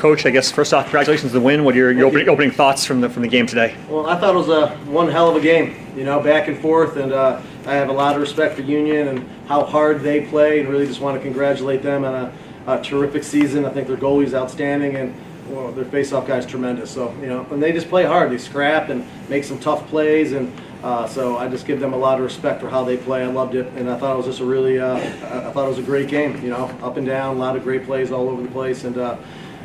Coach, I guess first off, congratulations on the win. What are your opening thoughts from the game today? Well, I thought it was one hell of a game, back and forth, and I have a lot of respect for Union and how hard they play, and really just want to congratulate them on a terrific season. I think their goalie's outstanding, and their face-off guy's tremendous. So, and they just play hard. They scrap and make some tough plays, and so I just give them a lot of respect for how they play. I loved it, and I thought it was just a really, I thought it was a great game. Up and down, a lot of great plays all over the place, and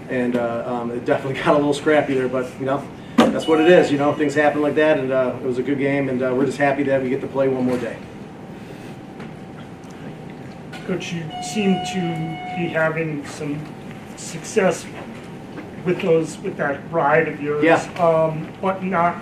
it definitely got a little scrappy there, but that's what it is. Things happen like that, and it was a good game, and we're just happy that we get to play one more day. Coach, you seem to be having some success with that ride of yours, but not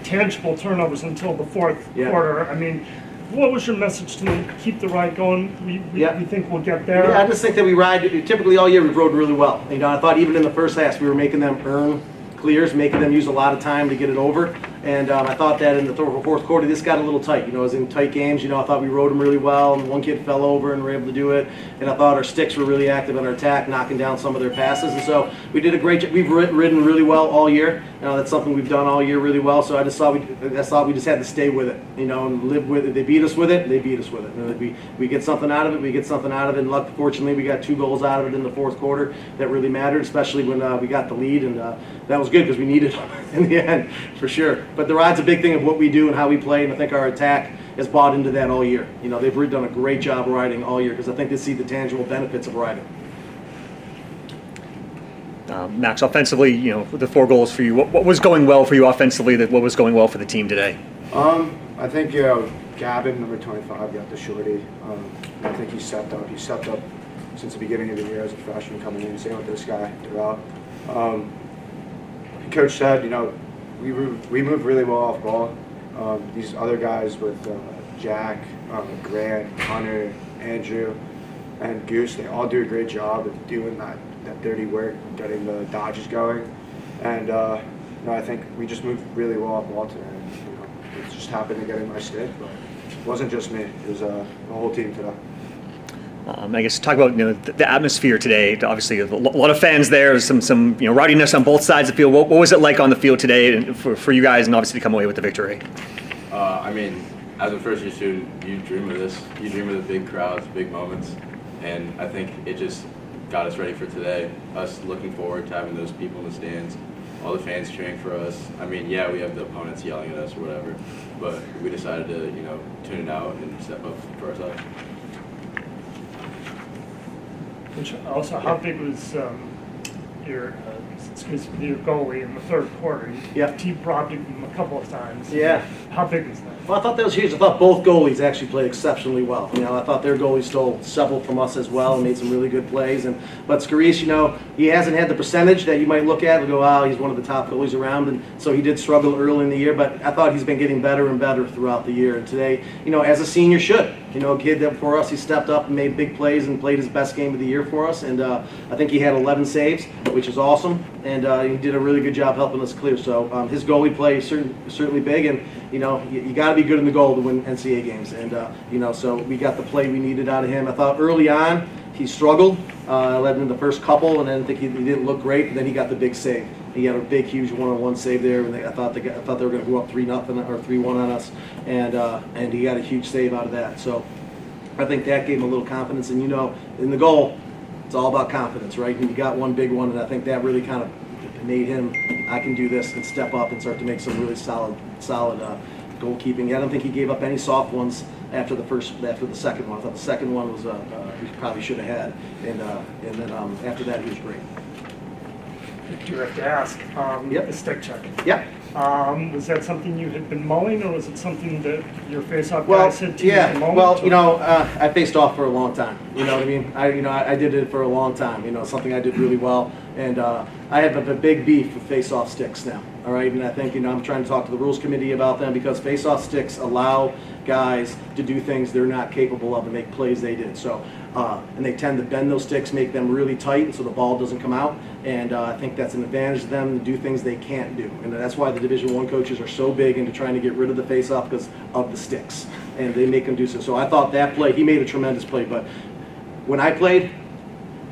tangible turnovers until the fourth quarter. I mean, what was your message to keep the ride going? We think we'll get there. Yeah, I just think that we ride. Typically all year we've rode really well. I thought even in the first half we were making them earn clears, making them use a lot of time to get it over. And I thought that in the fourth quarter, this got a little tight. It was in tight games. I thought we rode them really well, and one kid fell over and we were able to do it. And I thought our sticks were really active in our attack, knocking down some of their passes. And so we did a great job. We've ridden really well all year. That's something we've done all year really well. So I just thought we just had to stay with it, and live with it. They beat us with it. They beat us with it. We get something out of it. We get something out of it. And fortunately, we got 2 goals out of it in the fourth quarter. That really mattered, especially when we got the lead, and that was good because we needed it in the end for sure. But the ride's a big thing of what we do and how we play, and I think our attack has bought into that all year. They've really done a great job riding all year because I think they see the tangible benefits of riding. Max, offensively, the 4 goals for you. What was going well for you offensively? What was going well for the team today? I think Gavin, number 25, got the shorty. I think he stepped up. He stepped up since the beginning of the year as a freshman coming in. Same with this guy throughout. Coach said, we move really well off ball. These other guys with Jack, Grant, Hunter, Andrew, and Goose, they all do a great job of doing that dirty work, getting the dodges going. And I think we just moved really well off ball today. It just happened to get in my stick, but it wasn't just me. It was the whole team today. I guess talk about the atmosphere today. Obviously, a lot of fans there. Some rowdiness on both sides of the field. What was it like on the field today for you guys, and obviously to come away with the victory? I mean, as a first-year student, you dream of this. You dream of the big crowds, big moments, and I think it just got us ready for today. Us looking forward to having those people in the stands, all the fans cheering for us. I mean, yeah, we have the opponents yelling at us or whatever, but we decided to tune it out and step up for ourselves. Also, how big was your goalie in the third quarter? He robbed him a couple of times. Yeah. How big was that? Well, I thought that was huge. I thought both goalies actually played exceptionally well. I thought their goalie stole several from us as well and made some really good plays. But Scarice, he hasn't had the percentage that you might look at and go, wow, he's one of the top goalies around. And so he did struggle early in the year, but I thought he's been getting better and better throughout the year. And today, as a senior should. A kid that for us, he stepped up and made big plays and played his best game of the year for us. And I think he had 11 saves, which is awesome. And he did a really good job helping us clear. So his goalie play is certainly big. And, you got to be good in the goal to win NCAA games. And, so we got the play we needed out of him. I thought early on he struggled. Led him in the first couple, and then I think he didn't look great. But then he got the big save. He had a big, huge one-on-one save there. And I thought they were going to go up 3-0 or 3-1 on us. And he got a huge save out of that. So I think that gave him a little confidence. And, in the goal, it's all about confidence, right? And you got one big one, and I think that really kind of made him, I can do this, and step up and start to make some really solid goalkeeping. I don't think he gave up any soft ones after the second one. I thought the second one was he probably should have had, and then after that he was great. Do you have to ask? The stick check. Yep. Was that something you had been mulling, or was it something that your face-off guy said to you at the moment? Well, I faced off for a long time. You know what I mean? I did it for a long time. Something I did really well, and I have a big beef with face-off sticks now. All right, and I think I'm trying to talk to the rules committee about them because face-off sticks allow guys to do things they're not capable of and make plays they did. So, and they tend to bend those sticks, make them really tight, so the ball doesn't come out. And I think that's an advantage to them to do things they can't do. And that's why the Division I coaches are so big into trying to get rid of the face-off because of the sticks. And they make them do so. So I thought that play, he made a tremendous play. But when I played,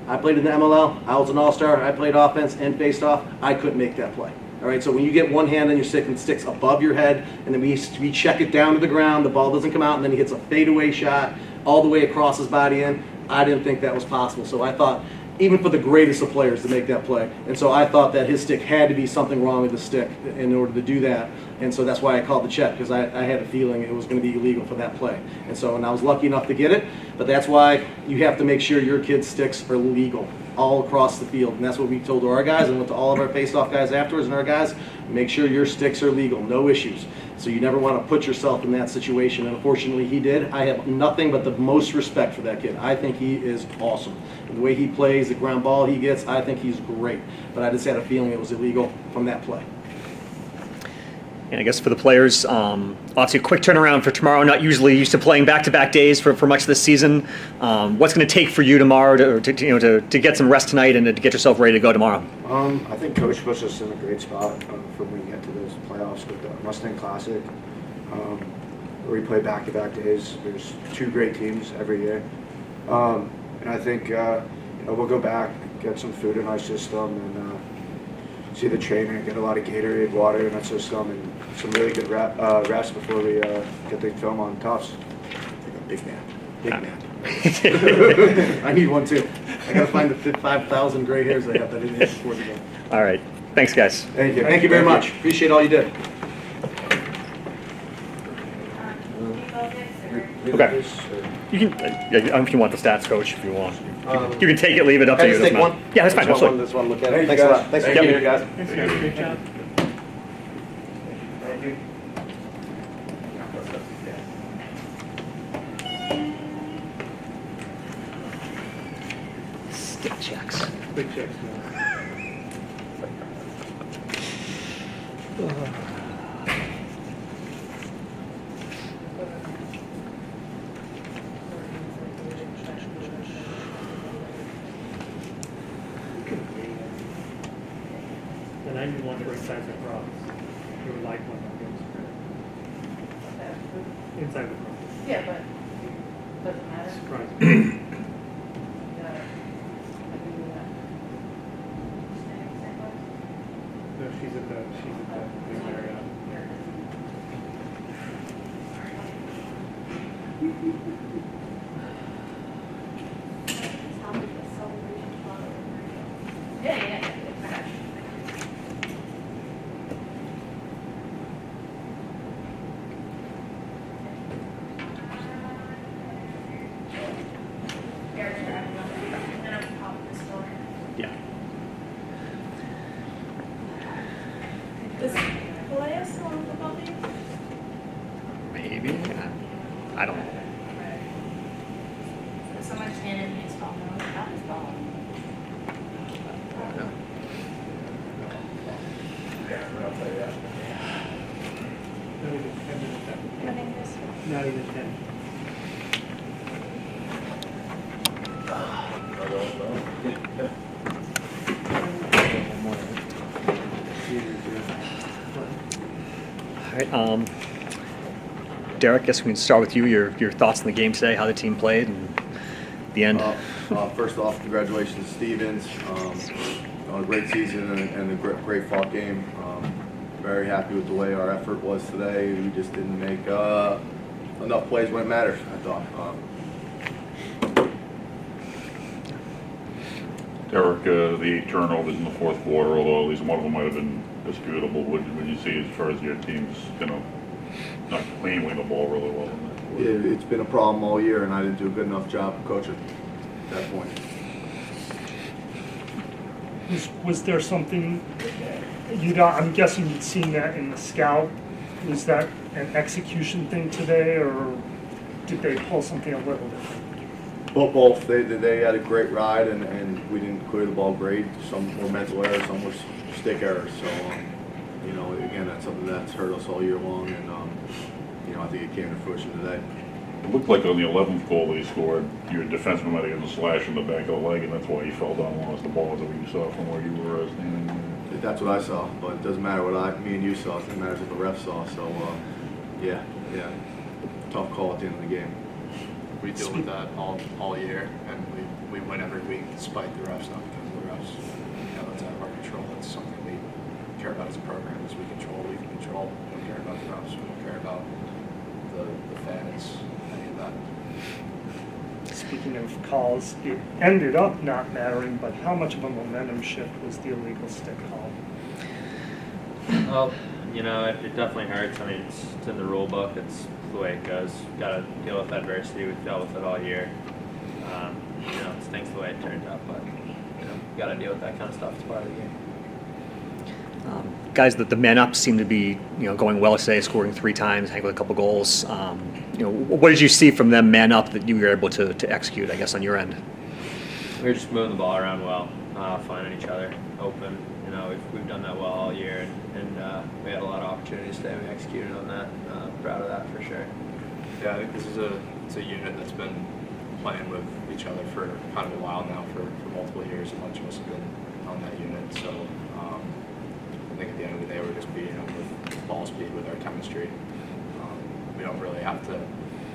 I played in the MLL. I was an all-star. I played offense and faced off. I couldn't make that play. All right, so when you get one hand on your stick and sticks above your head, and then we check it down to the ground, the ball doesn't come out, and then he hits a fadeaway shot all the way across his body in, I didn't think that was possible. So I thought, even for the greatest of players to make that play. And so I thought that his stick had to be something wrong with the stick in order to do that. And so that's why I called the check, because I had a feeling it was going to be illegal for that play. And so, and I was lucky enough to get it, but that's why you have to make sure your kids' sticks are legal all across the field. And that's what we told our guys and went to all of our face-off guys afterwards, and our guys, make sure your sticks are legal, no issues. So you never want to put yourself in that situation, and unfortunately he did. I have nothing but the most respect for that kid. I think he is awesome. The way he plays, the ground ball he gets, I think he's great. But I just had a feeling it was illegal from that play. And I guess for the players, obviously a quick turnaround for tomorrow. Not usually used to playing back-to-back days for much of the season. What's going to take for you tomorrow to get some rest tonight and to get yourself ready to go tomorrow? I think Coach puts us in a great spot for when we get to those playoffs with the Mustang Classic, where we play back-to-back days. There's 2 great teams every year, and I think we'll go back, get some food in our system, and see the trainer, get a lot of Gatorade, water in our system, and some really good reps before we get the film on Tufts. Big man. I need one too. I gotta find the 5,000 gray hairs I have that I didn't have before the game. All right. Thanks, guys. Thank you. Thank you very much. Appreciate all you did. Okay. You can, if you want the stats, Coach, if you want. You can take it, leave it, up to Can I you. just take Doesn't one? matter. Yeah, that's fine. Absolutely. This one, look at it. Thank Thanks you, a guys. lot. Thanks for Yep. being here, guys. Great job. Stick checks. Big checks, The 91 for inside the cross. You would like one inside the cross. Yeah, but doesn't matter. Surprise. Yeah. I can do that. No, she's at the big Marriott. Yeah. I got you. Yeah. Is Peleus still on the football team? Maybe. I don't know. Someone just handed me his phone. I was like, "That was phone." Not even 10. All right. Derek, I guess we can start with you. Your thoughts on the game today, how the team played, and the end. First off, congratulations to Stevens on a great season and a great fought game. Very happy with the way our effort was today. We just didn't make enough plays when it mattered, I thought. Derek, the 8 turnovers in the fourth quarter, although at least one of them might have been disputable. What did you see as far as your team's, not cleaning the ball really well in that quarter? It's been a problem all year, and I didn't do a good enough job of coaching at that point. Was there something, I'm guessing you'd seen that in the scout. Was that an execution thing today, or did they pull something a little different? Both. They had a great ride, and we didn't clear the ball great. Some were mental errors, some were stick errors. So, again, that's something that's hurt us all year long, and I think it came to fruition today. It looked like on the 11th goal they scored, your defenseman might have got a slash in the back of the leg, and that's why he fell down and lost the ball. Is that what you saw from where you were standing there? That's what I saw, but it doesn't matter what me and you saw. It matters what the ref saw. So, yeah, tough call at the end of the game. we deal with that all year, and we win every week despite the refs, not because of the refs. You know, it's out of our control. It's something we care about as a program. As we can control. We don't care about the refs. We don't care about the fans, any of that. Speaking of calls, it ended up not mattering, but how much of a momentum shift was the illegal stick call? Well, you know, it definitely hurts. I mean, it's in the rule book. It's the way it goes. Got to deal with adversity. We've dealt with it all year. You know, it stinks the way it turned out, but you know, got to deal with that kind of stuff. It's part of the game. Guys, the men up seem to be going well today, scoring 3 times, Hank with a couple goals. What did you see from them man up that you were able to execute, I guess, on your end? We were just moving the ball around well, finding each other open. You know, we've done that well all year, and we had a lot of opportunities today. We executed on that. Proud of that for sure. Yeah, I think this is it's a unit that's been playing with each other for kind of a while now, for multiple years. A bunch of us have been on that unit, so I think at the end of the day we're just beating them with ball speed, with our chemistry. We don't really have to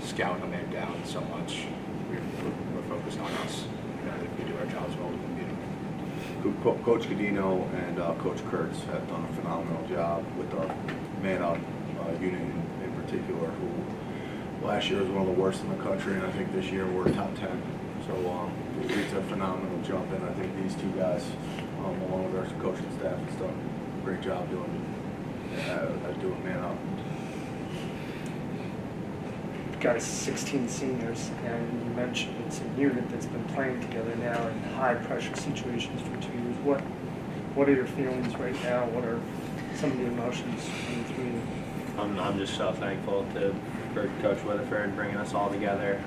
scout a man down so much. We're focused on us. You know, if we do our jobs well, we can beat them. Coach Godino and Coach Kurtz have done a phenomenal job with our man-up unit in particular, who last year was one of the worst in the country, and I think this year we're top 10. So it's a phenomenal jump, and I think these 2 guys, along with our coaching staff, has done a great job doing man-up. Guys, 16 seniors, and you mentioned it's a unit that's been playing together now in high-pressure situations for 2 years. What are your feelings right now? What are some of the emotions coming through you? I'm just so thankful for Coach Weatherford bringing us all together.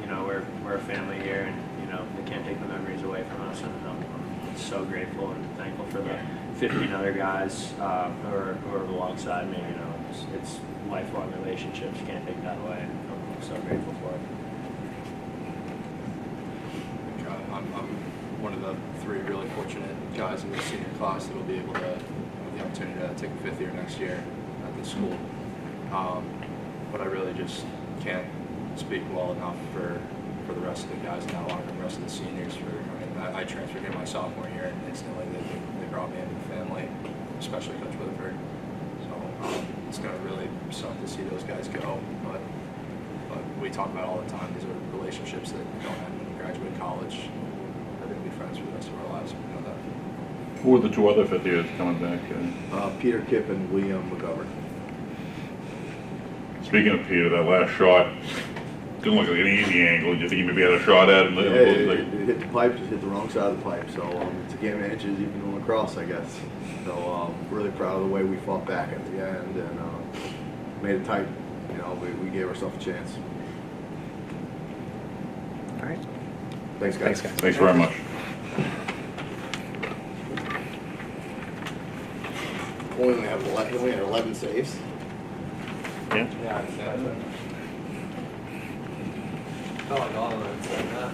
You know, we're a family here, and you know they can't take the memories away from us. And I'm so grateful and thankful for the 15 other guys who are alongside me. You know, it's lifelong relationships. You can't take that away. I'm so grateful for it. I'm one of the 3 really fortunate guys in the senior class that will be able to have the opportunity to take a 5th year next year at this school. But I really just can't speak well enough for the rest of the guys in that locker room, the rest of the seniors. I transferred here my sophomore year, and instantly they brought me into the family, especially Coach Weatherford. So it's going to really suck to see those guys go, but we talk about all the time. These are relationships that don't end when we graduate college. We're going to be friends for the rest of our lives. We know that. Who are the 2 other 5th years coming back? Peter Kipp and William McGovern. Speaking of Peter, that last shot didn't look like an easy angle. Do you think he maybe had a shot at him? Yeah, it hit the pipe, just hit the wrong side of the pipe. So it's a game of inches, even on lacrosse, I guess. So really proud of the way we fought back at the end and made it tight. You know, we gave ourselves a chance. All right. Thanks, guys. Thanks very much. We only had 11 saves. Yeah. Yeah, exactly. Felt like all of them said that.